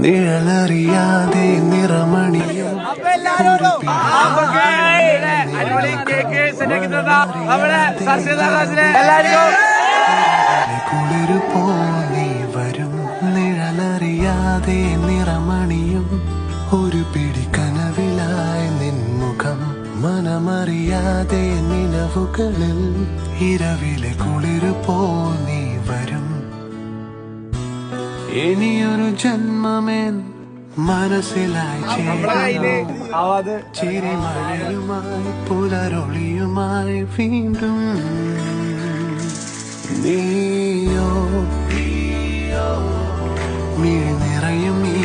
നിഴലറിയാതെ നിറമണിയും കുളിരു പോ നീ വരും. നിഴലറിയാതെ നിറമണിയും ഒരു പിടി കനവിലായി നിൻമുഖം. മനമറിയാതെ നിലവുകളിൽ ഇരവിലെ കുളിരു പോ നീ വരും. ഇനിയൊരു ജന്മമേൻ മനസ്സിലായി ചിരിമഴയുമായി പുലരൊളിയുമായി വീണ്ടും നീയോ മിഴി നിറയും ഈ